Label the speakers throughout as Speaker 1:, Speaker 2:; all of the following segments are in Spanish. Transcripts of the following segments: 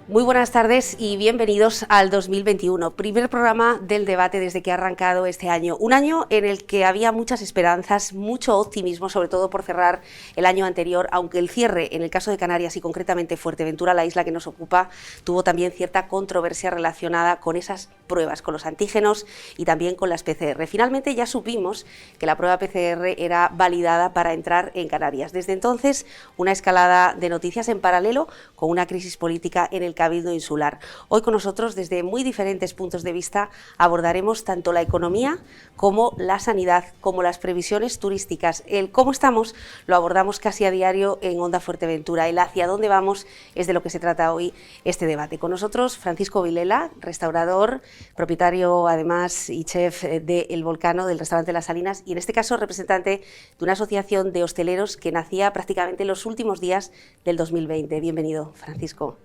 Speaker 1: Muy buenas tardes y bienvenidos al 2021, primer programa del debate desde que ha arrancado este año. Un año en el que había muchas esperanzas, mucho optimismo, sobre todo por cerrar el año anterior, aunque el cierre, en el caso de Canarias y concretamente Fuerteventura, la isla que nos ocupa, tuvo también cierta controversia relacionada con esas pruebas, con los antígenos y también con las PCR. Finalmente ya supimos que la prueba PCR era validada para entrar en Canarias. Desde entonces, una escalada de noticias en paralelo con una crisis política en el Cabildo Insular. Hoy con nosotros, desde muy diferentes puntos de vista, abordaremos tanto la economía como la sanidad, como las previsiones turísticas. El cómo estamos lo abordamos casi a diario en Onda Fuerteventura. El hacia dónde vamos es de lo que se trata hoy este debate. Con nosotros Francisco Vilela, restaurador, propietario además y chef de El Volcano, del restaurante Las Salinas, y en este caso representante de una asociación de hosteleros que nacía prácticamente en los últimos días del 2020. Bienvenido, Francisco.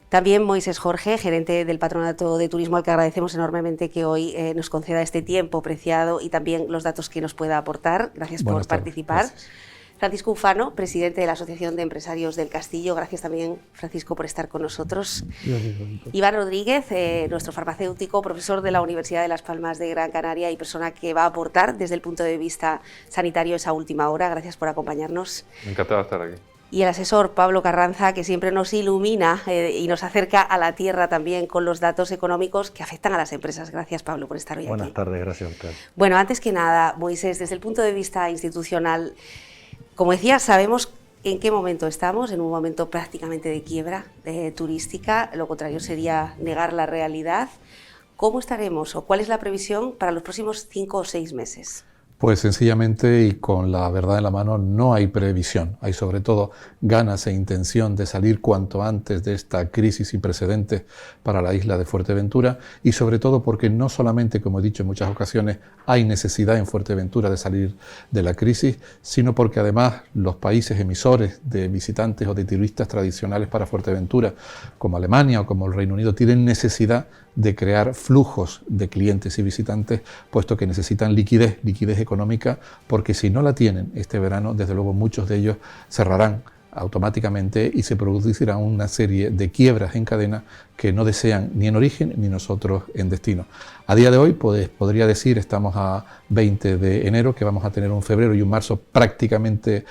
Speaker 1: También Moisés Jorge, gerente del Patronato de Turismo, al que agradecemos enormemente que hoy nos conceda este tiempo preciado y también los datos que nos pueda aportar. Gracias por participar. Gracias. Francisco Ufano, presidente de la Asociación de Empresarios del Castillo. Gracias también, Francisco, por estar con nosotros. Iván Rodríguez, nuestro farmacéutico, profesor de la Universidad de Las Palmas de Gran Canaria y persona que va a aportar desde el punto de vista sanitario esa última hora. Gracias por acompañarnos.
Speaker 2: Encantado de estar aquí.
Speaker 1: Y el asesor Pablo Carranza, que siempre nos ilumina y nos acerca a la tierra también con los datos económicos que afectan a las empresas. Gracias, Pablo, por estar hoy aquí.
Speaker 3: Buenas tardes, gracias a usted.
Speaker 1: Bueno, antes que nada, Moisés, desde el punto de vista institucional, como decía, sabemos en qué momento estamos, en un momento prácticamente de quiebra turística, lo contrario sería negar la realidad. ¿Cómo estaremos o cuál es la previsión para los próximos 5 o 6 meses?
Speaker 4: Pues sencillamente y con la verdad en la mano no hay previsión, hay sobre todo ganas e intención de salir cuanto antes de esta crisis sin precedentes para la isla de Fuerteventura y sobre todo porque no solamente, como he dicho en muchas ocasiones, hay necesidad en Fuerteventura de salir de la crisis, sino porque además los países emisores de visitantes o de turistas tradicionales para Fuerteventura, como Alemania o como el Reino Unido, tienen necesidad de crear flujos de clientes y visitantes, puesto que necesitan liquidez económica, porque si no la tienen este verano, desde luego muchos de ellos cerrarán automáticamente y se producirá una serie de quiebras en cadena que no desean ni en origen ni nosotros en destino. A día de hoy, pues, podría decir, estamos a 20 de enero, que vamos a tener un febrero y un marzo prácticamente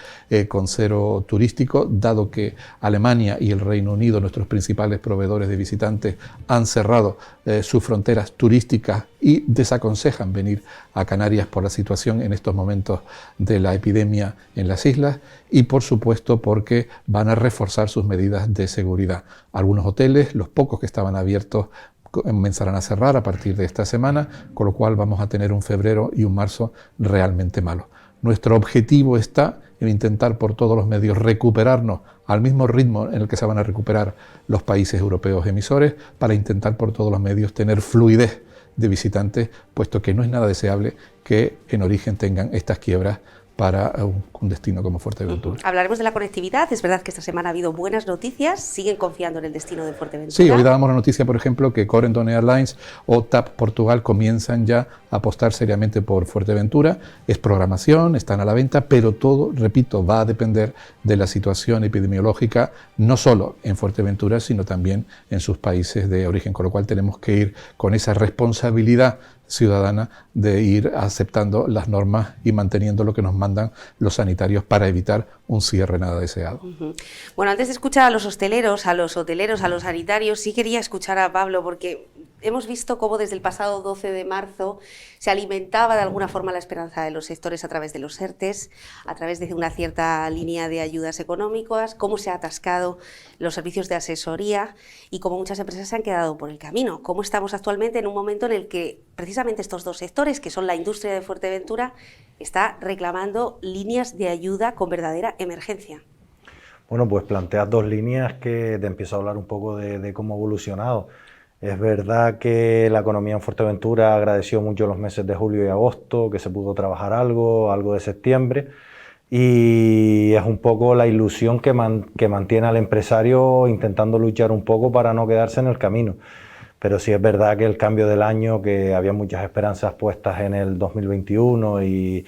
Speaker 4: con cero turístico, dado que Alemania y el Reino Unido, nuestros principales proveedores de visitantes, han cerrado sus fronteras turísticas y desaconsejan venir a Canarias por la situación en estos momentos de la epidemia en las islas y, por supuesto, porque van a reforzar sus medidas de seguridad. Algunos hoteles, los pocos que estaban abiertos, comenzarán a cerrar a partir de esta semana, con lo cual vamos a tener un febrero y un marzo realmente malos. Nuestro objetivo está en intentar por todos los medios recuperarnos al mismo ritmo en el que se van a recuperar los países europeos emisores, para intentar por todos los medios tener fluidez de visitantes, puesto que no es nada deseable que en origen tengan estas quiebras para un destino como Fuerteventura.
Speaker 1: Hablaremos de la conectividad. Es verdad que esta semana ha habido buenas noticias. ¿Siguen confiando en el destino de Fuerteventura?
Speaker 4: Sí, hoy dábamos la noticia, por ejemplo, que Corendon Airlines o TAP Portugal comienzan ya a apostar seriamente por Fuerteventura. Es programación, están a la venta, pero todo, repito, va a depender de la situación epidemiológica, no solo en Fuerteventura, sino también en sus países de origen, con lo cual tenemos que ir con esa responsabilidad ciudadana de ir aceptando las normas y manteniendo lo que nos mandan los sanitarios para evitar un cierre nada deseado.
Speaker 1: Bueno, antes de escuchar a los hosteleros, a los hoteleros, a los sanitarios, sí quería escuchar a Pablo, porque hemos visto cómo desde el pasado 12 de marzo se alimentaba de alguna forma la esperanza de los sectores a través de los ERTEs, a través de una cierta línea de ayudas económicas, cómo se ha atascado los servicios de asesoría y cómo muchas empresas se han quedado por el camino. Cómo estamos actualmente en un momento en el que precisamente estos dos sectores, que son la industria de Fuerteventura, está reclamando líneas de ayuda con verdadera emergencia.
Speaker 3: Bueno, pues planteas dos líneas que te empiezo a hablar un poco de cómo ha evolucionado. Es verdad que la economía en Fuerteventura agradeció mucho los meses de julio y agosto, que se pudo trabajar algo de septiembre, y es un poco la ilusión que mantiene al empresario intentando luchar un poco para no quedarse en el camino. Pero sí es verdad que el cambio del año, que había muchas esperanzas puestas en el 2021 y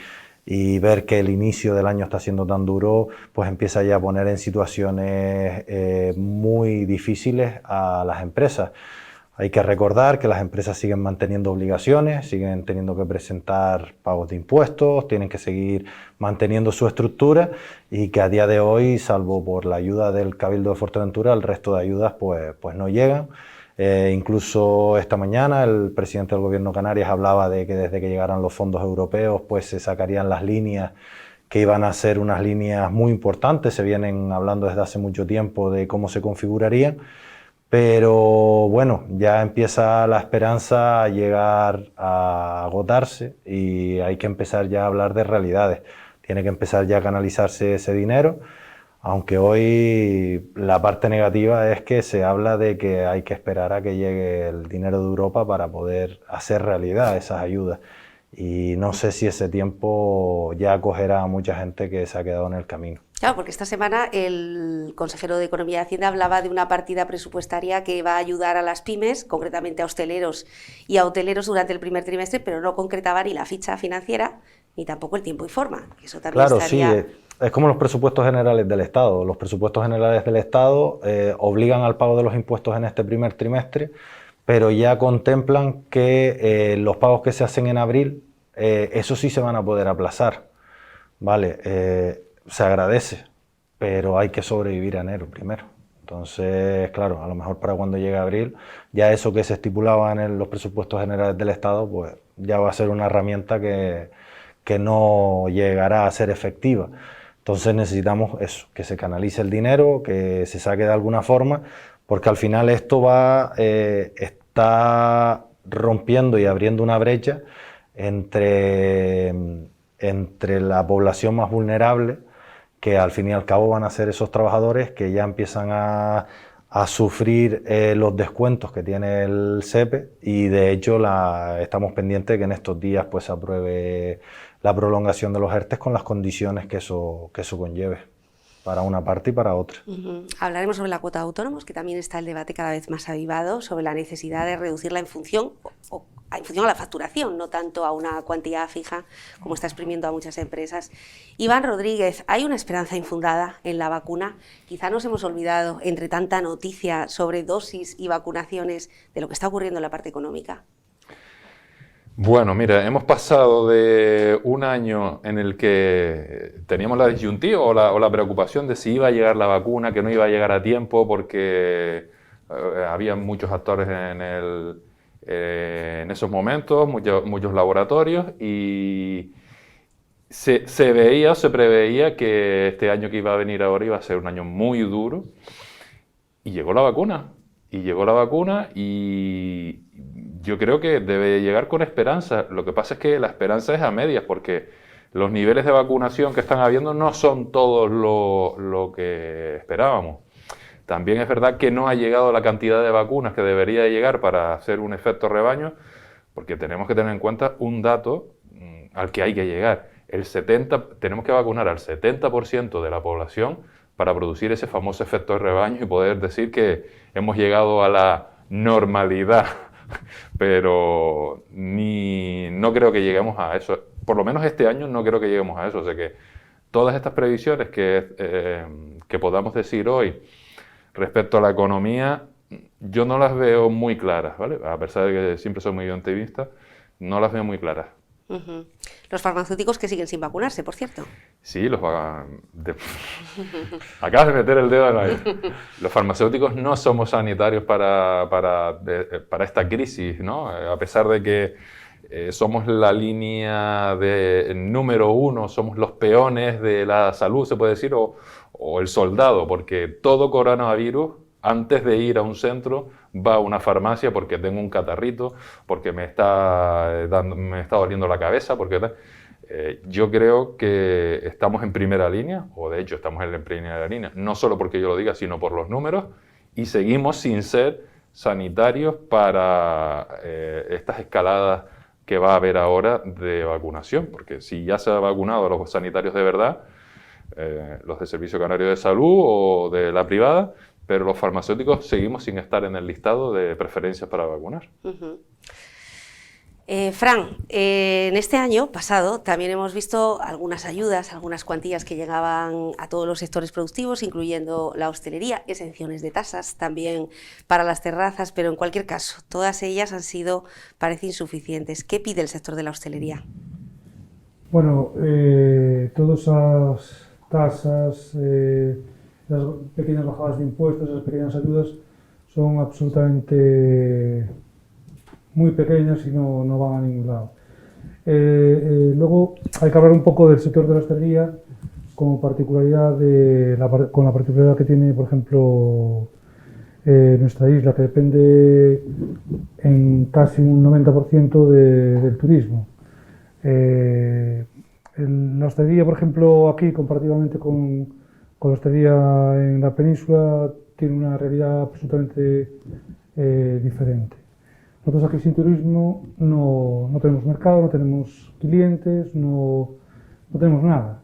Speaker 3: ver que el inicio del año está siendo tan duro, pues empieza ya a poner en situaciones muy difíciles a las empresas. Hay que recordar que las empresas siguen manteniendo obligaciones, siguen teniendo que presentar pagos de impuestos, tienen que seguir manteniendo su estructura y que a día de hoy, salvo por la ayuda del Cabildo de Fuerteventura, el resto de ayudas pues no llegan. Incluso esta mañana el presidente del Gobierno de Canarias hablaba de que desde que llegaran los fondos europeos pues se sacarían las líneas que iban a ser unas líneas muy importantes. Se vienen hablando desde hace mucho tiempo de cómo se configurarían. Pero bueno, ya empieza la esperanza a llegar a agotarse y hay que empezar ya a hablar de realidades. Tiene que empezar ya a canalizarse ese dinero, aunque hoy la parte negativa es que se habla de que hay que esperar a que llegue el dinero de Europa para poder hacer realidad esas ayudas. Y no sé si ese tiempo ya acogerá a mucha gente que se ha quedado en el camino.
Speaker 1: Claro, porque esta semana el consejero de Economía y Hacienda hablaba de una partida presupuestaria que va a ayudar a las pymes, concretamente a hosteleros y a hoteleros durante el primer trimestre, pero no concretaba ni la ficha financiera ni tampoco el tiempo y forma. Eso también
Speaker 3: claro,
Speaker 1: estaría...
Speaker 3: sí, es como los presupuestos generales del Estado. Los presupuestos generales del Estado obligan al pago de los impuestos en este primer trimestre, pero ya contemplan que los pagos que se hacen en abril, eso sí se van a poder aplazar. Vale, se agradece, pero hay que sobrevivir a enero primero. Entonces, claro, a lo mejor para cuando llegue abril, ya eso que se estipulaba en los presupuestos generales del Estado, pues ya va a ser una herramienta que no llegará a ser efectiva. Entonces necesitamos eso, que se canalice el dinero, que se saque de alguna forma, porque al final esto está rompiendo y abriendo una brecha entre la población más vulnerable, que al fin y al cabo van a ser esos trabajadores que ya empiezan a sufrir los descuentos que tiene el SEPE, y de hecho estamos pendientes de que en estos días pues se apruebe la prolongación de los ERTEs con las condiciones que eso conlleve para una parte y para otra.
Speaker 1: Hablaremos sobre la cuota de autónomos, que también está el debate cada vez más avivado sobre la necesidad de reducirla en función a la facturación, no tanto a una cuantía fija como está exprimiendo a muchas empresas. Iván Rodríguez, ¿hay una esperanza infundada en la vacuna? Quizá nos hemos olvidado, entre tanta noticia sobre dosis y vacunaciones, de lo que está ocurriendo en la parte económica.
Speaker 2: Bueno, mira, hemos pasado de un año en el que teníamos la disyuntiva o la preocupación de si iba a llegar la vacuna, que no iba a llegar a tiempo porque había muchos actores en esos momentos, muchos laboratorios, y se preveía que este año que iba a venir ahora iba a ser un año muy duro, y llegó la vacuna. Y yo creo que debe llegar con esperanza. Lo que pasa es que la esperanza es a medias, porque los niveles de vacunación que están habiendo no son todos lo que esperábamos. También es verdad que no ha llegado la cantidad de vacunas que debería llegar para hacer un efecto rebaño, porque tenemos que tener en cuenta un dato al que hay que llegar. Tenemos que vacunar al 70% de la población para producir ese famoso efecto de rebaño y poder decir que hemos llegado a la normalidad. Pero no creo que lleguemos a eso. Por lo menos este año no creo que lleguemos a eso. O sea que todas estas previsiones que podamos decir hoy respecto a la economía, yo no las veo muy claras, ¿vale? A pesar de que siempre soy muy optimista, no las veo muy claras.
Speaker 1: Los farmacéuticos que siguen sin vacunarse, por cierto.
Speaker 2: Sí, acabas de meter el dedo en la... Los farmacéuticos no somos sanitarios para esta crisis, ¿no? A pesar de que somos la línea número uno, somos los peones de la salud, se puede decir, o el soldado, porque todo coronavirus, antes de ir a un centro, va a una farmacia porque tengo un catarrito, porque me está doliendo la cabeza, porque yo creo que estamos en primera línea, o de hecho estamos en primera línea, no solo porque yo lo diga, sino por los números, y seguimos sin ser sanitarios para estas escaladas que va a haber ahora de vacunación, porque si ya se ha vacunado a los sanitarios de verdad, los de Servicio Canario de Salud o de la privada, pero los farmacéuticos seguimos sin estar en el listado de preferencias para vacunar.
Speaker 1: Fran, en este año pasado también hemos visto algunas ayudas, algunas cuantías que llegaban a todos los sectores productivos, incluyendo la hostelería, exenciones de tasas también para las terrazas, pero en cualquier caso, todas ellas han sido, parece, insuficientes. ¿Qué pide el sector de la hostelería?
Speaker 5: Bueno, todas esas tasas, las pequeñas bajadas de impuestos, esas pequeñas ayudas son absolutamente muy pequeñas y no van a ningún lado. Luego hay que hablar un poco del sector de la hostelería como particularidad con la particularidad que tiene, por ejemplo, nuestra isla, que depende en casi un 90% del turismo. La hostelería, por ejemplo, aquí comparativamente con la hostelería en la península, tiene una realidad absolutamente diferente. Nosotros aquí sin turismo no tenemos mercado, no tenemos clientes, no tenemos nada.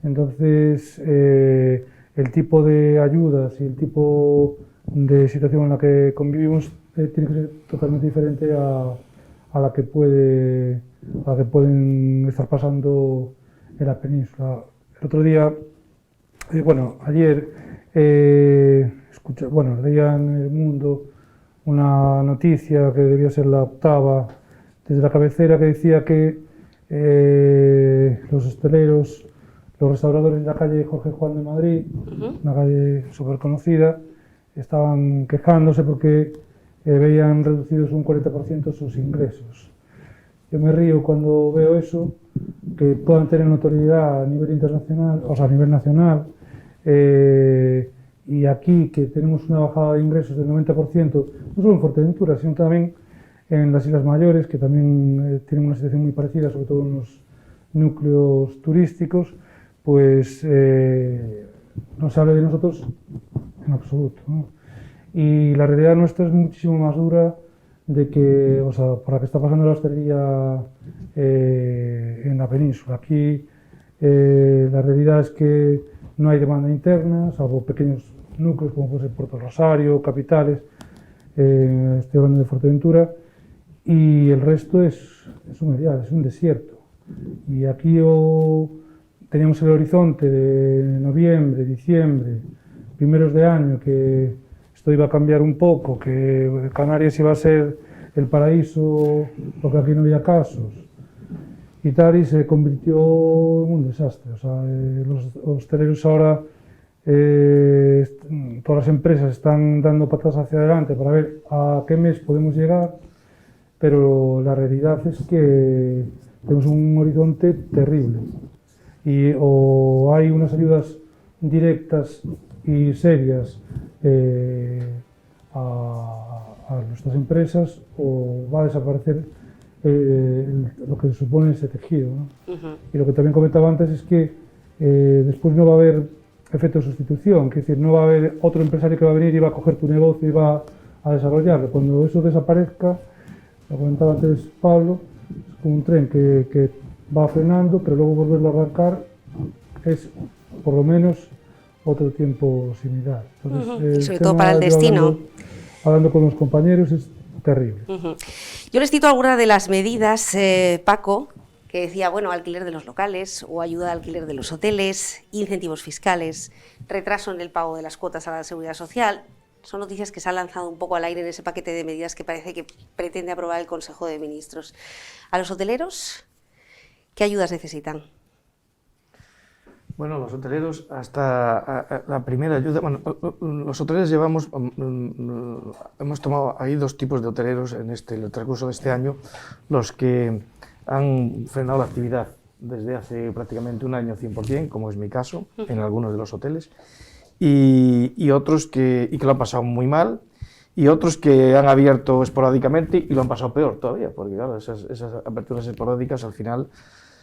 Speaker 5: Entonces, el tipo de ayudas y el tipo de situación en la que convivimos tiene que ser totalmente diferente a la que pueden estar pasando en la península. El otro día, ayer, leía en El Mundo una noticia que debía ser la octava desde la cabecera, que decía que los hosteleros, los restauradores de la calle Jorge Juan de Madrid, una calle súper conocida, estaban quejándose porque veían reducidos un 40% sus ingresos. Yo me río cuando veo eso, que puedan tener notoriedad a nivel internacional, o sea, a nivel nacional, y aquí que tenemos una bajada de ingresos del 90%, no solo en Fuerteventura, sino también en las Islas Mayores, que también tienen una situación muy parecida, sobre todo en los núcleos turísticos, pues no se habla de nosotros en absoluto, ¿no? Y la realidad nuestra es muchísimo más dura de que, por la que está pasando la hostelería en la península. Aquí la realidad es que no hay demanda interna, salvo pequeños núcleos como puede ser Puerto Rosario, capitales, estoy hablando de Fuerteventura, y el resto es un medial, es un desierto. Y aquí teníamos el horizonte de noviembre, diciembre, primeros de año, que esto iba a cambiar un poco, que Canarias iba a ser el paraíso porque aquí no había casos y tal, y se convirtió en un desastre. Los hosteleros ahora, todas las empresas están dando patas hacia adelante para ver a qué mes podemos llegar, pero la realidad es que tenemos un horizonte terrible. Y o hay unas ayudas directas y serias a nuestras empresas, o va a desaparecer lo que supone ese tejido, ¿no? Y lo que también comentaba antes es que después no va a haber efecto de sustitución, es decir, no va a haber otro empresario que va a venir y va a coger tu negocio y va a desarrollarlo. Cuando eso desaparezca, lo comentaba antes Pablo, es como un tren que va frenando, pero luego volverlo a arrancar es por lo menos otro tiempo similar. Entonces,
Speaker 1: y sobre todo para el destino.
Speaker 5: Hablando con los compañeros es terrible.
Speaker 1: Yo les cito algunas de las medidas, Paco, que decía, alquiler de los locales o ayuda al alquiler de los hoteles, incentivos fiscales, retraso en el pago de las cuotas a la seguridad social. Son noticias que se han lanzado un poco al aire en ese paquete de medidas que parece que pretende aprobar el Consejo de Ministros. ¿A los hoteleros qué ayudas necesitan?
Speaker 6: Bueno, los hoteleros, hasta la primera ayuda, los hoteleros hemos tomado, hay dos tipos de hoteleros en el transcurso de este año, los que han frenado la actividad desde hace prácticamente un año 100%, como es mi caso, en algunos de los hoteles, y otros que lo han pasado muy mal, y otros que han abierto esporádicamente y lo han pasado peor todavía, porque claro, esas aperturas esporádicas al final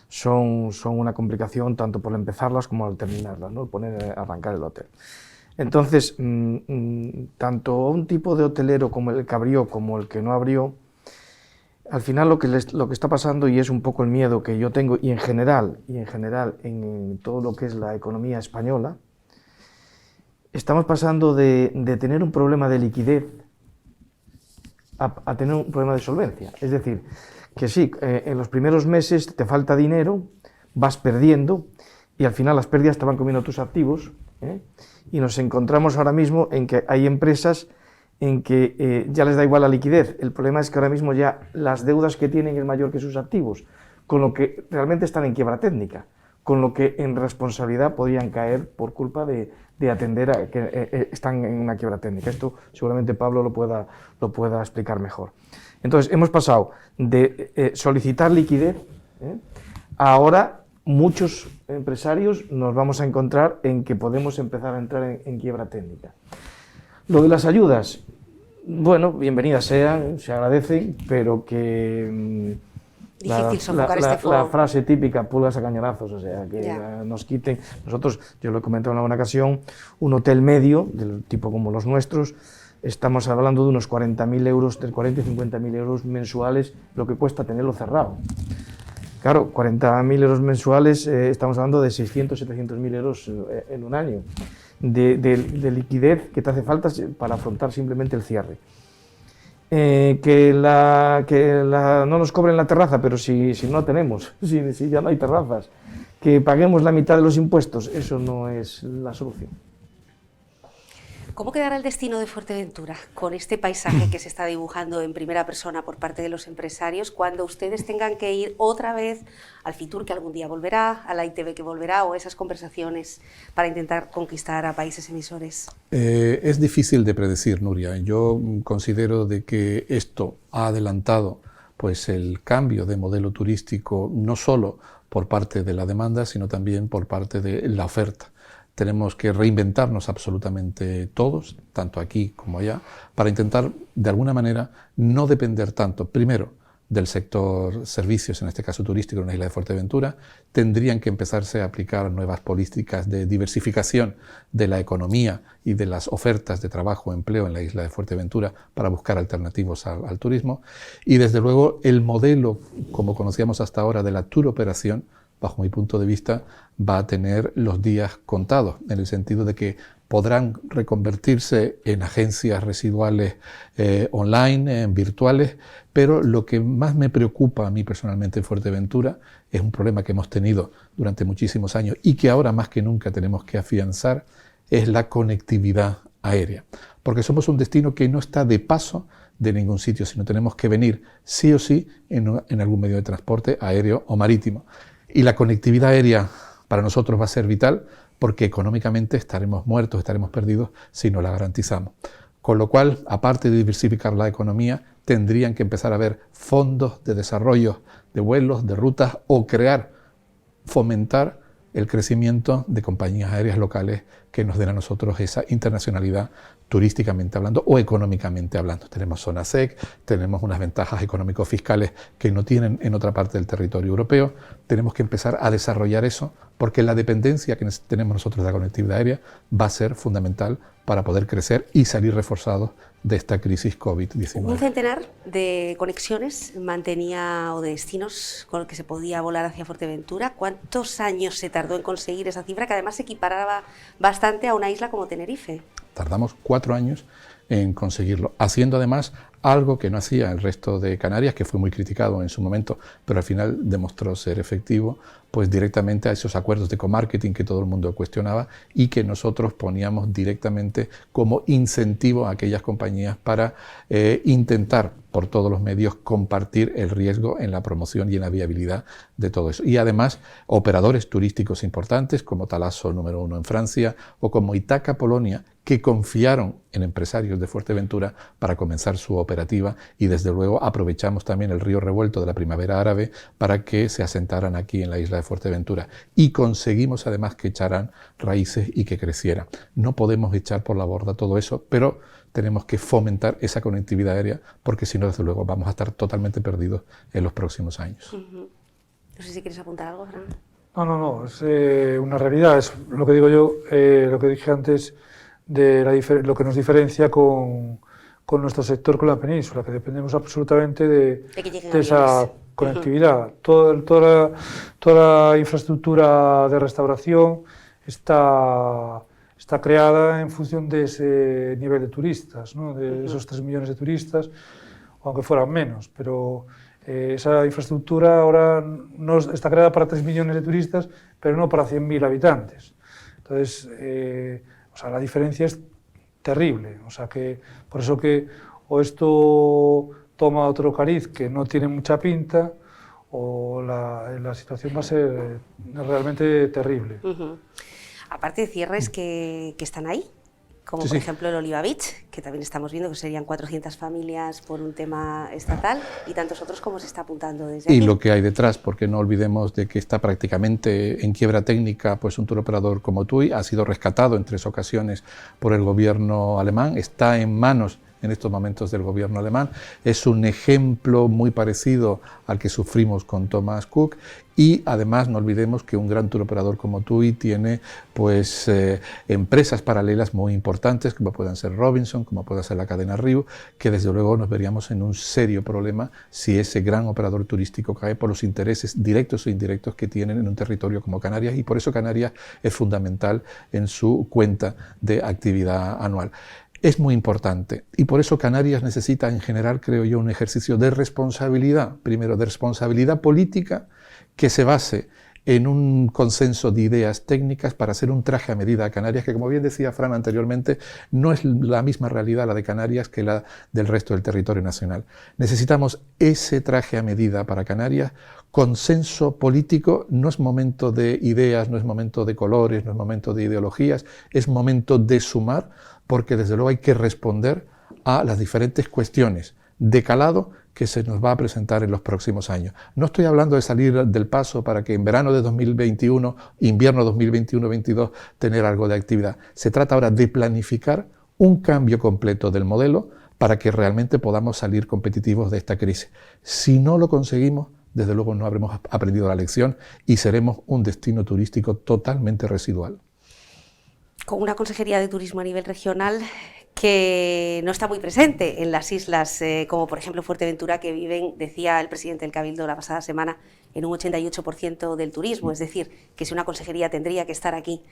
Speaker 6: son una complicación tanto por empezarlas como al terminarlas, ¿no? Arrancar el hotel. Entonces, tanto un tipo de hotelero como el que abrió como el que no abrió, al final lo que está pasando, y es un poco el miedo que yo tengo, y en general en todo lo que es la economía española, estamos pasando de tener un problema de liquidez a tener un problema de solvencia. Es decir, que sí, en los primeros meses te falta dinero, vas perdiendo, y al final las pérdidas te van comiendo tus activos, y nos encontramos ahora mismo en que hay empresas en que ya les da igual la liquidez. El problema es que ahora mismo ya las deudas que tienen es mayor que sus activos, con lo que realmente están en quiebra técnica, con lo que en responsabilidad podrían caer por culpa de atender a que están en una quiebra técnica. Esto seguramente Pablo lo pueda explicar mejor. Entonces, hemos pasado de solicitar liquidez, a ahora muchos empresarios nos vamos a encontrar en que podemos empezar a entrar en quiebra técnica. Lo de las ayudas, bueno, bienvenidas sean, se agradecen, pero que la frase típica, pulgas a cañonazos, o sea, que nos quiten. Nosotros, yo lo he comentado en alguna ocasión, un hotel medio, del tipo como los nuestros, estamos hablando de unos 40.000 euros, entre 40 y 50.000 euros mensuales, lo que cuesta tenerlo cerrado. Claro, 40.000 euros mensuales, estamos hablando de 600, 700.000 euros en un año de liquidez que te hace falta para afrontar simplemente el cierre. Que no nos cobren la terraza, pero si no tenemos, si ya no hay terrazas, que paguemos la mitad de los impuestos, eso no es la solución.
Speaker 1: ¿Cómo quedará el destino de Fuerteventura con este paisaje que se está dibujando en primera persona por parte de los empresarios cuando ustedes tengan que ir otra vez al Fitur, que algún día volverá, a la ITV, que volverá, o esas conversaciones para intentar conquistar a países emisores?
Speaker 4: Es difícil de predecir, Nuria. Yo considero de que esto ha adelantado pues, el cambio de modelo turístico, no solo por parte de la demanda, sino también por parte de la oferta. Tenemos que reinventarnos absolutamente todos, tanto aquí como allá, para intentar, de alguna manera, no depender tanto, primero, del sector servicios, en este caso turístico, en la isla de Fuerteventura. Tendrían que empezarse a aplicar nuevas políticas de diversificación de la economía y de las ofertas de trabajo o empleo en la isla de Fuerteventura para buscar alternativos al turismo. Y, desde luego, el modelo, como conocíamos hasta ahora, de la tour operación, bajo mi punto de vista, va a tener los días contados, en el sentido de que podrán reconvertirse en agencias residuales online, virtuales, pero lo que más me preocupa a mí personalmente en Fuerteventura es un problema que hemos tenido durante muchísimos años y que ahora más que nunca tenemos que afianzar, es la conectividad aérea. Porque somos un destino que no está de paso de ningún sitio, sino tenemos que venir sí o sí en algún medio de transporte aéreo o marítimo. Y la conectividad aérea para nosotros va a ser vital porque económicamente estaremos muertos, estaremos perdidos si no la garantizamos. Con lo cual, aparte de diversificar la economía, tendrían que empezar a haber fondos de desarrollo de vuelos, de rutas o fomentar el crecimiento de compañías aéreas locales que nos den a nosotros esa internacionalidad turísticamente hablando o económicamente hablando. Tenemos zona SEC, tenemos unas ventajas económico-fiscales que no tienen en otra parte del territorio europeo. Tenemos que empezar a desarrollar eso porque la dependencia que tenemos nosotros de la conectividad aérea va a ser fundamental para poder crecer y salir reforzados de esta crisis COVID-19.
Speaker 1: Un centenar de conexiones mantenía o de destinos con los que se podía volar hacia Fuerteventura. ¿Cuántos años se tardó en conseguir esa cifra, que además se equiparaba bastante a una isla como Tenerife?
Speaker 4: Tardamos 4 años en conseguirlo, haciendo además algo que no hacía el resto de Canarias, que fue muy criticado en su momento, pero al final demostró ser efectivo, pues directamente a esos acuerdos de comarketing que todo el mundo cuestionaba y que nosotros poníamos directamente como incentivo a aquellas compañías para intentar por todos los medios compartir el riesgo en la promoción y en la viabilidad de todo eso. Y además operadores turísticos importantes como Talasso número 1 en Francia o como Itaca Polonia, que confiaron en empresarios de Fuerteventura para comenzar su operativa, y desde luego aprovechamos también el río revuelto de la primavera árabe para que se asentaran aquí en la isla de Fuerteventura y conseguimos además que echaran raíces y que crecieran. No podemos echar por la borda todo eso, pero tenemos que fomentar esa conectividad aérea porque si no, desde luego, vamos a estar totalmente perdidos en los próximos años.
Speaker 1: No sé si quieres apuntar algo, Fran.
Speaker 5: No, es una realidad, es lo que digo yo, lo que dije antes, de lo que nos diferencia con con nuestro sector, con la península, que dependemos absolutamente de
Speaker 1: de
Speaker 5: esa conectividad. Toda la infraestructura de restauración está creada en función de ese nivel de turistas, ¿no? De esos 3 millones de turistas, aunque fueran menos, pero esa infraestructura ahora no está creada para 3 millones de turistas, pero no para 100.000 habitantes. Entonces, o sea, la diferencia es terrible, o sea, que por eso que o esto toma otro cariz que no tiene mucha pinta, o la situación va a ser realmente terrible.
Speaker 1: Aparte de cierres que están ahí, como por ejemplo el Oliva Beach, que también estamos viendo que serían 400 familias por un tema estatal, y tantos otros como se está apuntando desde aquí.
Speaker 4: Y lo que hay detrás, porque no olvidemos de que está prácticamente en quiebra técnica, pues un turoperador como TUI ha sido rescatado en 3 ocasiones por el gobierno alemán, está en manos en estos momentos del gobierno alemán, es un ejemplo muy parecido al que sufrimos con Thomas Cook, y además no olvidemos que un gran turoperador como TUI tiene pues empresas paralelas muy importantes, como puedan ser Robinson, como pueda ser la cadena Riu, que desde luego nos veríamos en un serio problema si ese gran operador turístico cae por los intereses directos o indirectos que tienen en un territorio como Canarias, y por eso Canarias es fundamental en su cuenta de actividad anual. Es muy importante, y por eso Canarias necesita en general, creo yo, un ejercicio de responsabilidad, primero de responsabilidad política, que se base en un consenso de ideas técnicas para hacer un traje a medida a Canarias, que como bien decía Fran anteriormente, no es la misma realidad la de Canarias que la del resto del territorio nacional. Necesitamos ese traje a medida para Canarias, consenso político, no es momento de ideas, no es momento de colores, no es momento de ideologías, es momento de sumar, porque desde luego hay que responder a las diferentes cuestiones de calado que se nos va a presentar en los próximos años. No estoy hablando de salir del paso para que en verano de 2021, invierno 2021-22, tener algo de actividad. Se trata ahora de planificar un cambio completo del modelo para que realmente podamos salir competitivos de esta crisis. Si no lo conseguimos, desde luego no habremos aprendido la lección y seremos un destino turístico totalmente residual.
Speaker 1: Con una consejería de turismo a nivel regional que no está muy presente en las islas, como por ejemplo Fuerteventura, que viven, decía el presidente del Cabildo la pasada semana, en un 88% del turismo. Es decir, que si una consejería tendría que estar aquí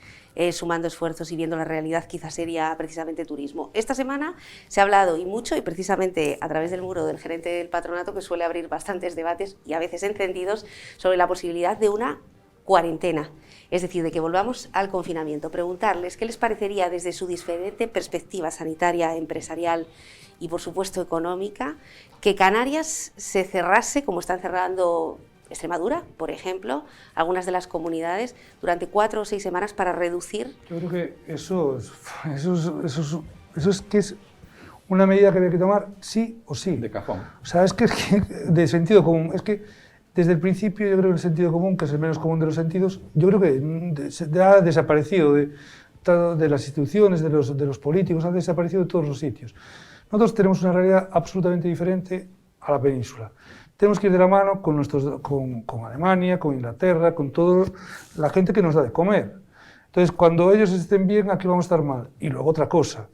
Speaker 1: sumando esfuerzos y viendo la realidad, quizás sería precisamente turismo. Esta semana se ha hablado y mucho, y precisamente a través del muro del gerente del patronato, que suele abrir bastantes debates y a veces encendidos, sobre la posibilidad de una cuarentena, es decir, de que volvamos al confinamiento. Preguntarles qué les parecería desde su diferente perspectiva sanitaria, empresarial y por supuesto económica, que Canarias se cerrase, como están cerrando Extremadura, por ejemplo, algunas de las comunidades, durante 4 o 6 semanas para reducir.
Speaker 5: Yo creo que eso es que es una medida que hay que tomar sí o sí.
Speaker 4: De cajón.
Speaker 5: O sea, es que de sentido común, es que desde el principio yo creo que el sentido común, que es el menos común de los sentidos, yo creo que ha desaparecido de las instituciones, de los políticos, ha desaparecido de todos los sitios. Nosotros tenemos una realidad absolutamente diferente a la península. Tenemos que ir de la mano con Alemania, con Inglaterra, con toda la gente que nos da de comer. Entonces, cuando ellos estén bien, aquí vamos a estar mal. Y luego otra cosa,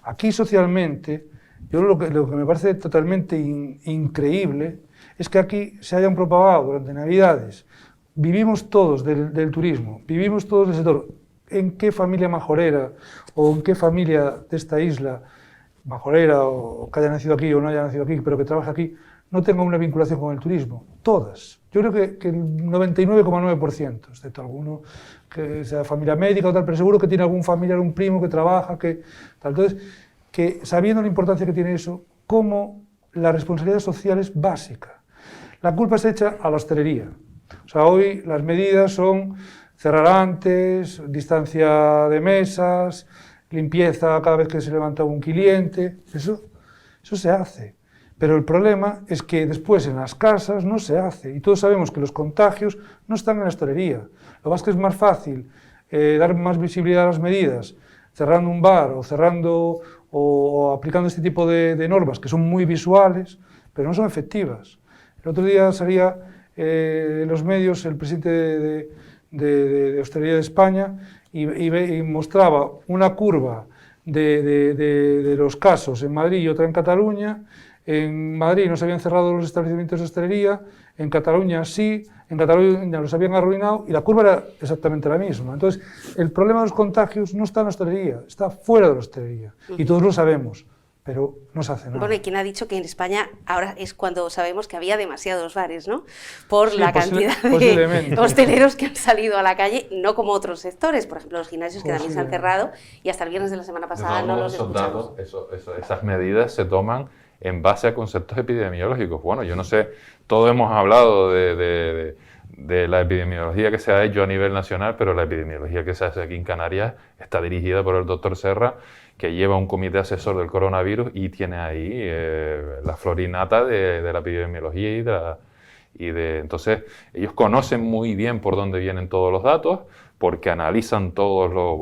Speaker 5: aquí socialmente, yo lo que me parece totalmente increíble es que aquí se hayan propagado durante Navidades. Vivimos todos del turismo, vivimos todos del sector. ¿En qué familia majorera o en qué familia de esta isla, majorera o que haya nacido aquí o no haya nacido aquí, pero que trabaja aquí, no tenga una vinculación con el turismo? Todas. Yo creo que el 99,9%, excepto alguno que sea familia médica o tal, pero seguro que tiene algún familiar, un primo que trabaja, que tal. Entonces, que sabiendo la importancia que tiene eso, como la responsabilidad social es básica. La culpa es hecha a la hostelería. O sea, hoy las medidas son cerrar antes, distancia de mesas, limpieza cada vez que se levanta un cliente. Eso se hace. Pero el problema es que después en las casas no se hace. Y todos sabemos que los contagios no están en la hostelería. Lo que pasa es que es más fácil dar más visibilidad a las medidas cerrando un bar o cerrando o aplicando este tipo de normas que son muy visuales, pero no son efectivas. El otro día salía en los medios el presidente de Hostelería de España y mostraba una curva de los casos en Madrid y otra en Cataluña. En Madrid no se habían cerrado los establecimientos de hostelería, en Cataluña sí, en Cataluña los habían arruinado y la curva era exactamente la misma. Entonces, el problema de los contagios no está en la hostelería, está fuera de la hostelería. Y todos lo sabemos, pero no se hace nada.
Speaker 1: Bueno, y quien ha dicho que en España ahora es cuando sabemos que había demasiados bares, ¿no? Por
Speaker 5: Sí,
Speaker 1: la cantidad de hosteleros que han salido a la calle, no como otros sectores, por ejemplo, los gimnasios que también se han cerrado y hasta el viernes de la semana pasada no los escuchamos.
Speaker 2: Esas medidas se toman en base a conceptos epidemiológicos. Bueno, yo no sé, todos hemos hablado de la epidemiología que se ha hecho a nivel nacional, pero la epidemiología que se hace aquí en Canarias está dirigida por el doctor Serra, que lleva un comité asesor del coronavirus y tiene ahí la florinata de la epidemiología entonces, ellos conocen muy bien por dónde vienen todos los datos, porque analizan todos los...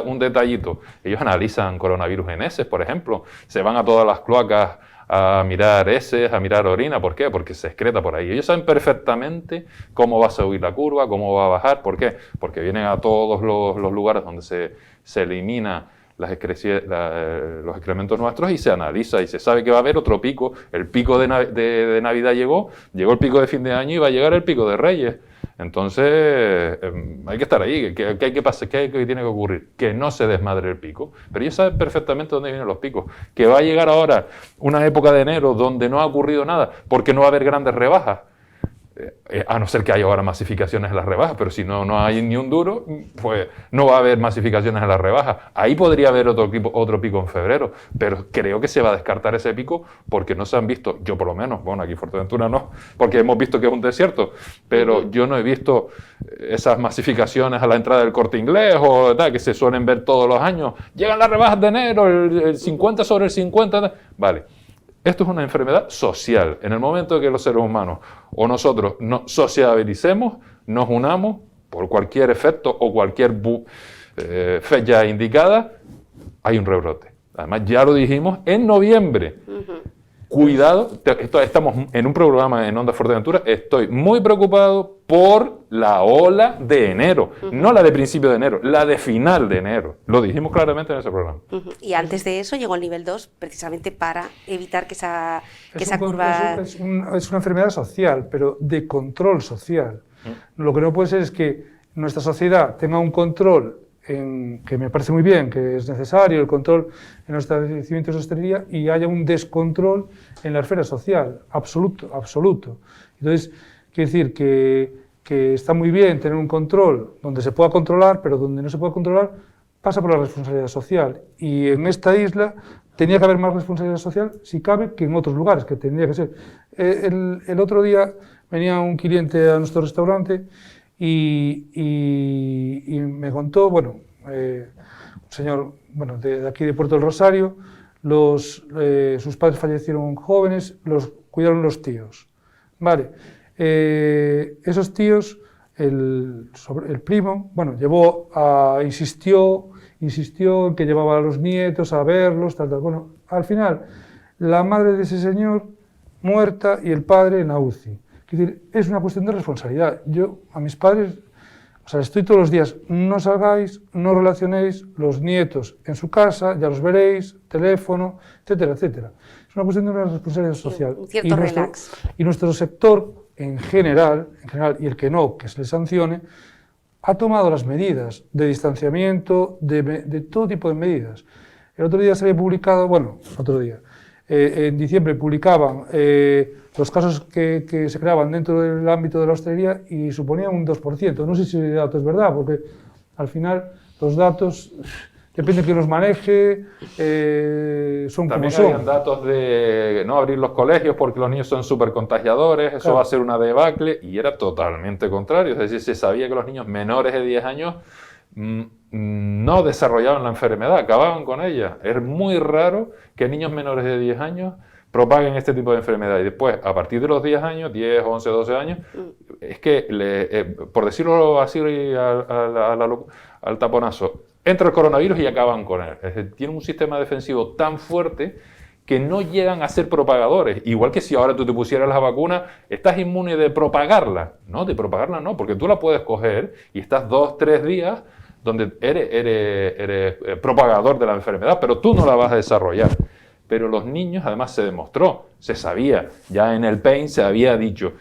Speaker 2: un detallito, ellos analizan coronavirus en heces, por ejemplo, se van a todas las cloacas a mirar heces, a mirar orina. ¿Por qué? Porque se excreta por ahí. Ellos saben perfectamente cómo va a subir la curva, cómo va a bajar. ¿Por qué? Porque vienen a todos los lugares donde se elimina los excrementos nuestros y se analiza y se sabe que va a haber otro pico. El pico de Navidad llegó el pico de fin de año y va a llegar el pico de Reyes. Entonces, hay que estar ahí. ¿Qué tiene que ocurrir? Que no se desmadre el pico. Pero ellos saben perfectamente dónde vienen los picos. Que va a llegar ahora una época de enero donde no ha ocurrido nada, porque no va a haber grandes rebajas. A no ser que haya ahora masificaciones en las rebajas, pero si no hay ni un duro, pues no va a haber masificaciones en las rebajas. Ahí podría haber otro pico en febrero, pero creo que se va a descartar ese pico porque no se han visto, yo por lo menos, bueno, aquí en Fuerteventura no, porque hemos visto que es un desierto, pero yo no he visto esas masificaciones a la entrada del Corte Inglés o tal, que se suelen ver todos los años. Llegan las rebajas de enero, el 50 sobre el 50, vale. Esto es una enfermedad social. En el momento que los seres humanos o nosotros nos sociabilicemos, nos unamos por cualquier efecto o cualquier fecha indicada, hay un rebrote. Además, ya lo dijimos en noviembre. Cuidado, estamos en un programa en Onda Fuerteventura, estoy muy preocupado por la ola de enero, no la de principio de enero, la de final de enero. Lo dijimos claramente en ese programa.
Speaker 1: Y antes de eso llegó el nivel 2, precisamente para evitar que esa curva...
Speaker 5: Es una enfermedad social, pero de control social. Lo que no puede ser es que nuestra sociedad tenga un control que me parece muy bien, que es necesario, el control en los establecimientos de hostelería, y haya un descontrol en la esfera social, absoluto. Entonces, quiero decir que está muy bien tener un control donde se pueda controlar, pero donde no se pueda controlar pasa por la responsabilidad social. Y en esta isla tenía que haber más responsabilidad social, si cabe, que en otros lugares, que tendría que ser. El otro día venía un cliente a nuestro restaurante y me contó, un señor de aquí de Puerto del Rosario, sus padres fallecieron jóvenes, los cuidaron los tíos. Vale, esos tíos, el primo, insistió en que llevaba a los nietos a verlos, tal. Bueno, al final, la madre de ese señor muerta y el padre en la UCI. Es decir, es una cuestión de responsabilidad. Yo a mis padres, estoy todos los días, no salgáis, no relacionéis, los nietos en su casa, ya los veréis, teléfono, etcétera, etcétera. Es una cuestión de una responsabilidad social.
Speaker 1: Un cierto relax.
Speaker 5: Y nuestro sector, en general, y el que no, que se le sancione, ha tomado las medidas de distanciamiento, de todo tipo de medidas. El otro día se había publicado, en diciembre publicaban los casos que se creaban dentro del ámbito de la hostelería y suponían un 2%. No sé si el dato es verdad, porque al final los datos, depende de quién los maneje, son
Speaker 2: también
Speaker 5: como son.
Speaker 2: Habían datos de no abrir los colegios porque los niños son súper contagiadores, eso
Speaker 5: Claro.
Speaker 2: va a ser una debacle, y era totalmente contrario. Es decir, se sabía que los niños menores de 10 años no desarrollaban la enfermedad, acababan con ella. Es muy raro que niños menores de 10 años propaguen este tipo de enfermedad. Y después, a partir de los 10 años, 10, 11, 12 años, es que, por decirlo así al taponazo, entra el coronavirus y acaban con él. Es decir, tienen un sistema defensivo tan fuerte que no llegan a ser propagadores. Igual que si ahora tú te pusieras la vacuna, estás inmune de propagarla. No, de propagarla no, porque tú la puedes coger y estás 2, 3 días donde eres propagador de la enfermedad, pero tú no la vas a desarrollar. Pero los niños, además, se demostró, se sabía, ya en el PAIN se había dicho,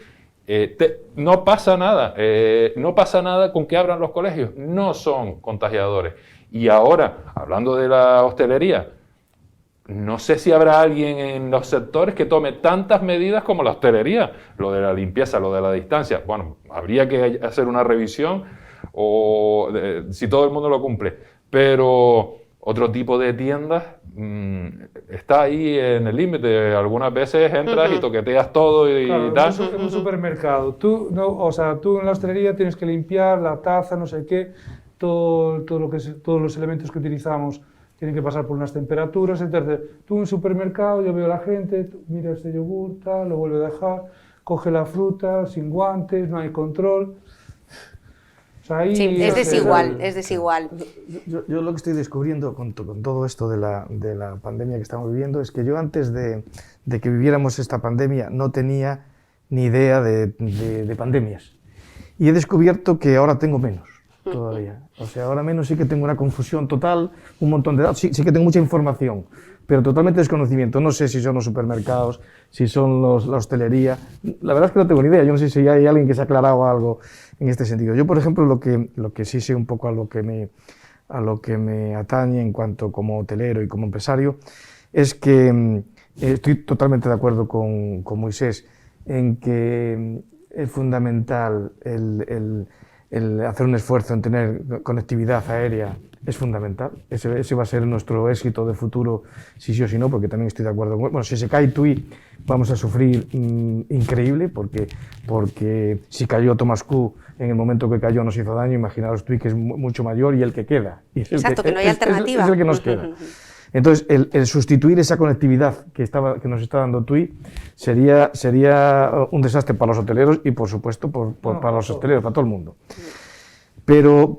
Speaker 2: no pasa nada con que abran los colegios, no son contagiadores. Y ahora, hablando de la hostelería, no sé si habrá alguien en los sectores que tome tantas medidas como la hostelería, lo de la limpieza, lo de la distancia. Bueno, habría que hacer una revisión si todo el mundo lo cumple, pero otro tipo de tiendas está ahí en el límite. Algunas veces entras y toqueteas todo y
Speaker 5: claro,
Speaker 2: tal.
Speaker 5: En un supermercado, tú en la hostelería tienes que limpiar la taza, no sé qué, todos los elementos que utilizamos tienen que pasar por unas temperaturas, etc. Tú en un supermercado, yo veo a la gente, mira este yogur, tal, lo vuelve a dejar, coge la fruta sin guantes, no hay control. O sea, ahí
Speaker 1: Sí, es desigual, es desigual.
Speaker 6: Yo lo que estoy descubriendo con todo esto de la pandemia que estamos viviendo es que yo antes de que viviéramos esta pandemia no tenía ni idea de pandemias. Y he descubierto que ahora tengo menos todavía. O sea, ahora menos sí que tengo una confusión total, un montón de datos, sí que tengo mucha información, pero totalmente desconocimiento. No sé si son los supermercados, si son la hostelería. La verdad es que no tengo ni idea. Yo no sé si hay alguien que se ha aclarado algo en este sentido. Yo, por ejemplo, lo que sí sé un poco a lo que me atañe en cuanto como hotelero y como empresario es que estoy totalmente de acuerdo con Moisés en que es fundamental el hacer un esfuerzo en tener conectividad aérea. Es fundamental, ese va a ser nuestro éxito de futuro, si sí o si no, porque también estoy de acuerdo. Bueno, si se cae TUI vamos a sufrir increíble, porque si cayó Thomas Cook en el momento que cayó nos hizo daño, imaginaos TUI, que es mucho mayor y el que queda. Y
Speaker 1: exacto, que no hay alternativa.
Speaker 6: Es el que nos queda. Entonces, el sustituir esa conectividad que nos está dando TUI sería un desastre para los hoteleros y, por supuesto, para los hosteleros, para todo el mundo. Pero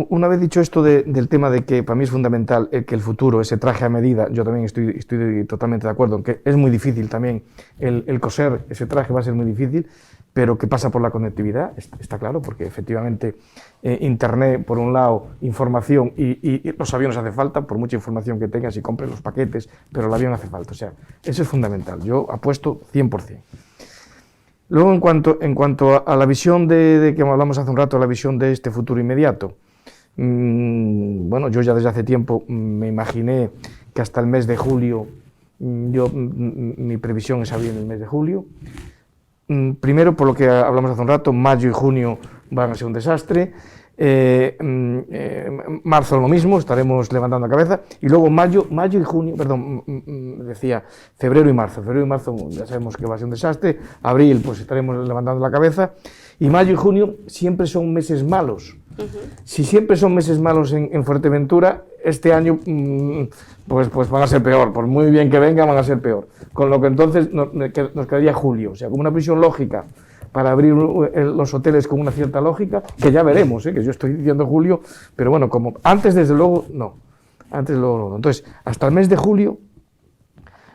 Speaker 6: una vez dicho esto del tema de que para mí es fundamental que el futuro, ese traje a medida, yo también estoy totalmente de acuerdo en que es muy difícil también el coser ese traje, va a ser muy difícil, pero que pasa por la conectividad, está claro, porque efectivamente Internet, por un lado, información y los aviones hace falta, por mucha información que tengas y compres los paquetes, pero el avión hace falta, o sea, eso es fundamental, yo apuesto 100%. Luego, en cuanto a la visión de que hablamos hace un rato, la visión de este futuro inmediato, bueno, yo ya desde hace tiempo me imaginé que hasta el mes de julio, mi previsión es abrir en el mes de julio. Primero, por lo que hablamos hace un rato, mayo y junio van a ser un desastre. Marzo lo mismo, estaremos levantando la cabeza, y luego mayo y junio, perdón, decía febrero y marzo ya sabemos que va a ser un desastre, abril pues estaremos levantando la cabeza, y mayo y junio siempre son meses malos. Si siempre son meses malos en Fuerteventura, este año pues van a ser peor, por muy bien que venga van a ser peor, con lo que entonces nos quedaría julio, o sea, como una previsión lógica para abrir los hoteles con una cierta lógica, que ya veremos, que yo estoy diciendo julio, pero bueno, como antes desde luego no, Entonces, hasta el mes de julio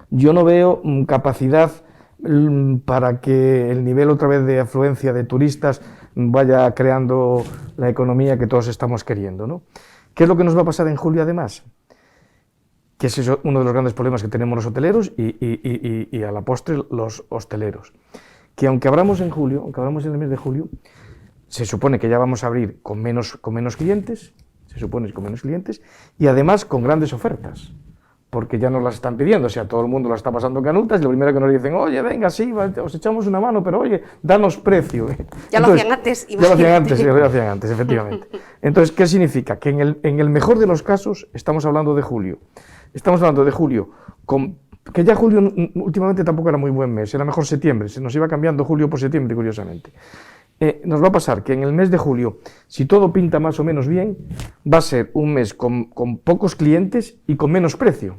Speaker 6: yo no veo capacidad para que el nivel otra vez de afluencia de turistas vaya creando la economía que todos estamos queriendo, ¿no? ¿Qué es lo que nos va a pasar en julio además? Que ese es uno de los grandes problemas que tenemos los hoteleros y a la postre los hosteleros. Que aunque abramos en el mes de julio, se supone que ya vamos a abrir con menos clientes, y además con grandes ofertas, porque ya nos las están pidiendo, o sea, todo el mundo las está pasando canutas, y lo primero que nos dicen, oye, venga, sí, os echamos una mano, pero oye, danos precio.
Speaker 1: Ya lo hacían antes,
Speaker 6: imagínate. Ya lo hacían antes, efectivamente. Entonces, ¿qué significa? Que en el mejor de los casos estamos hablando de julio. Que ya julio últimamente tampoco era muy buen mes, era mejor septiembre, se nos iba cambiando julio por septiembre, curiosamente. Nos va a pasar que en el mes de julio, si todo pinta más o menos bien, va a ser un mes con pocos clientes y con menos precio.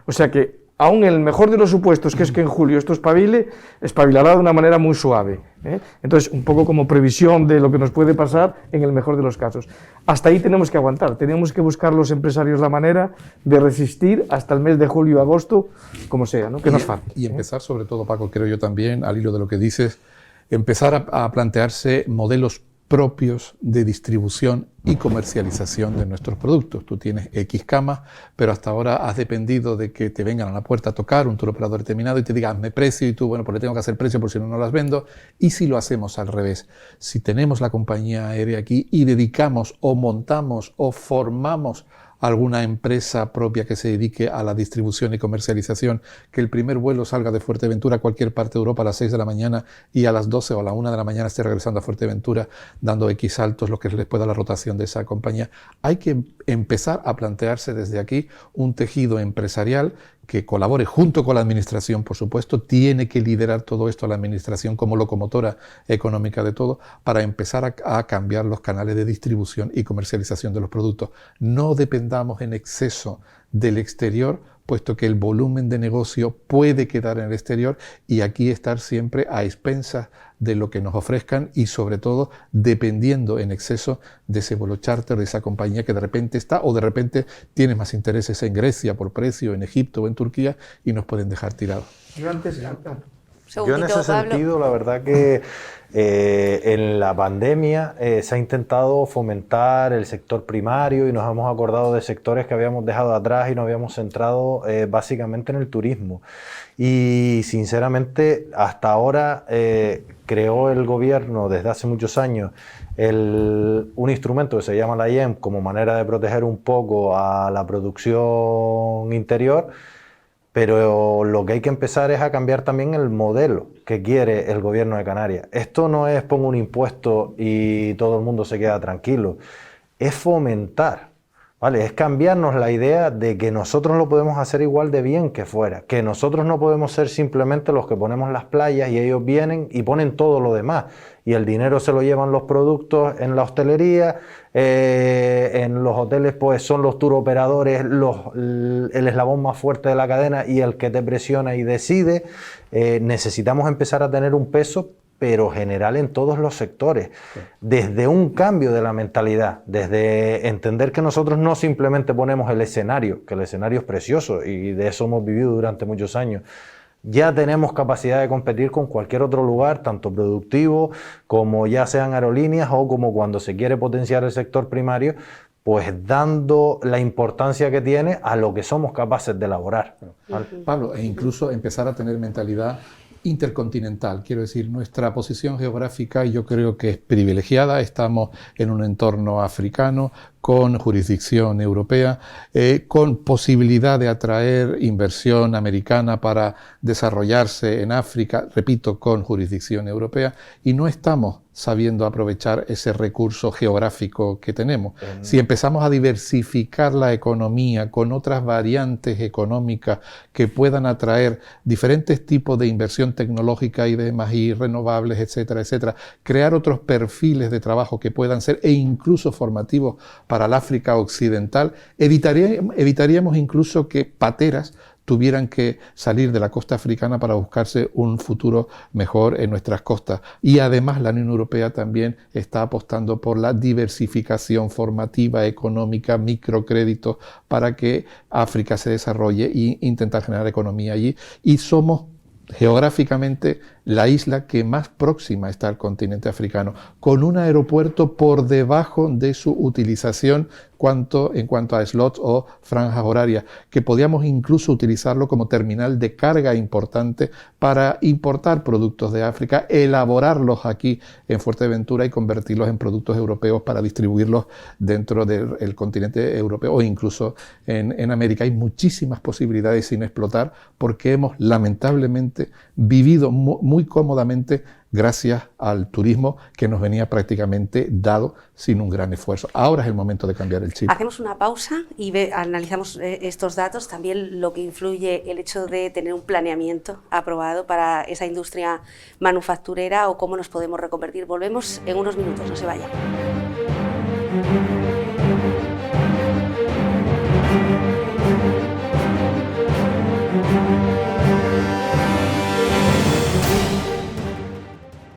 Speaker 6: O sea que, aún en el mejor de los supuestos, que es que en julio esto espabilará de una manera muy suave. Entonces, un poco como previsión de lo que nos puede pasar en el mejor de los casos. Hasta ahí tenemos que aguantar, tenemos que buscar los empresarios la manera de resistir hasta el mes de julio, agosto, como sea, ¿no? Que no es fácil.
Speaker 4: Y empezar, sobre todo, Paco, creo yo también, al hilo de lo que dices, empezar a plantearse modelos propios de distribución y comercialización de nuestros productos. Tú tienes X camas, pero hasta ahora has dependido de que te vengan a la puerta a tocar un turoperador determinado y te diga hazme precio, y tú, bueno, pues le tengo que hacer precio por si no, no las vendo. Y si lo hacemos al revés, si tenemos la compañía aérea aquí y dedicamos o montamos o formamos alguna empresa propia que se dedique a la distribución y comercialización, que el primer vuelo salga de Fuerteventura a cualquier parte de Europa a las 6 de la mañana y a las 12 o a la 1 de la mañana esté regresando a Fuerteventura dando X saltos, lo que les pueda la rotación de esa compañía. Hay que empezar a plantearse desde aquí un tejido empresarial que colabore junto con la administración, por supuesto. Tiene que liderar todo esto la administración como locomotora económica de todo, para empezar a cambiar los canales de distribución y comercialización de los productos. No dependamos en exceso del exterior, puesto que el volumen de negocio puede quedar en el exterior, y aquí estar siempre a expensas de lo que nos ofrezcan y sobre todo dependiendo en exceso de ese vuelo charter, de esa compañía que de repente está, o de repente tiene más intereses en Grecia por precio, en Egipto o en Turquía, y nos pueden dejar tirados.
Speaker 3: Yo en ese sentido, la verdad que en la pandemia se ha intentado fomentar el sector primario y nos hemos acordado de sectores que habíamos dejado atrás y nos habíamos centrado básicamente en el turismo. Y sinceramente, hasta ahora creó el gobierno desde hace muchos años un instrumento que se llama la IEM como manera de proteger un poco a la producción interior. Pero lo que hay que empezar es a cambiar también el modelo que quiere el gobierno de Canarias. Esto no es pongo un impuesto y todo el mundo se queda tranquilo. Es fomentar, ¿vale? Es cambiarnos la idea de que nosotros lo podemos hacer igual de bien que fuera. Que nosotros no podemos ser simplemente los que ponemos las playas y ellos vienen y ponen todo lo demás. Y el dinero se lo llevan los productos en la hostelería, en los hoteles pues son los turoperadores el eslabón más fuerte de la cadena y el que te presiona y decide. Necesitamos empezar a tener un peso, pero general en todos los sectores, desde un cambio de la mentalidad, desde entender que nosotros no simplemente ponemos el escenario, que el escenario es precioso y de eso hemos vivido durante muchos años. Ya tenemos capacidad de competir con cualquier otro lugar, tanto productivo como ya sean aerolíneas o como cuando se quiere potenciar el sector primario, pues dando la importancia que tiene a lo que somos capaces de elaborar.
Speaker 4: ¿Vale? Pablo, e incluso empezar a tener mentalidad intercontinental. Quiero decir, nuestra posición geográfica yo creo que es privilegiada. Estamos en un entorno africano, con jurisdicción europea, con posibilidad de atraer inversión americana para desarrollarse en África, repito, con jurisdicción europea, y no estamos sabiendo aprovechar ese recurso geográfico que tenemos. Si empezamos a diversificar la economía con otras variantes económicas que puedan atraer diferentes tipos de inversión tecnológica y demás, y renovables, etcétera, etcétera, crear otros perfiles de trabajo que puedan ser e incluso formativos para el África occidental, evitaríamos incluso que pateras tuvieran que salir de la costa africana para buscarse un futuro mejor en nuestras costas. Y además la Unión Europea también está apostando por la diversificación formativa, económica, microcréditos, para que África se desarrolle e intentar generar economía allí. Y somos geográficamente la isla que más próxima está al continente africano, con un aeropuerto por debajo de su utilización en cuanto a slots o franjas horarias, que podíamos incluso utilizarlo como terminal de carga importante para importar productos de África, elaborarlos aquí en Fuerteventura y convertirlos en productos europeos para distribuirlos dentro del continente europeo o incluso en América. Hay muchísimas posibilidades sin explotar porque hemos lamentablemente vivido muy cómodamente gracias al turismo que nos venía prácticamente dado sin un gran esfuerzo. Ahora es el momento de cambiar el chip.
Speaker 1: Hacemos una pausa y analizamos estos datos, también lo que influye el hecho de tener un planeamiento aprobado para esa industria manufacturera o cómo nos podemos reconvertir. Volvemos en unos minutos, no se vayan.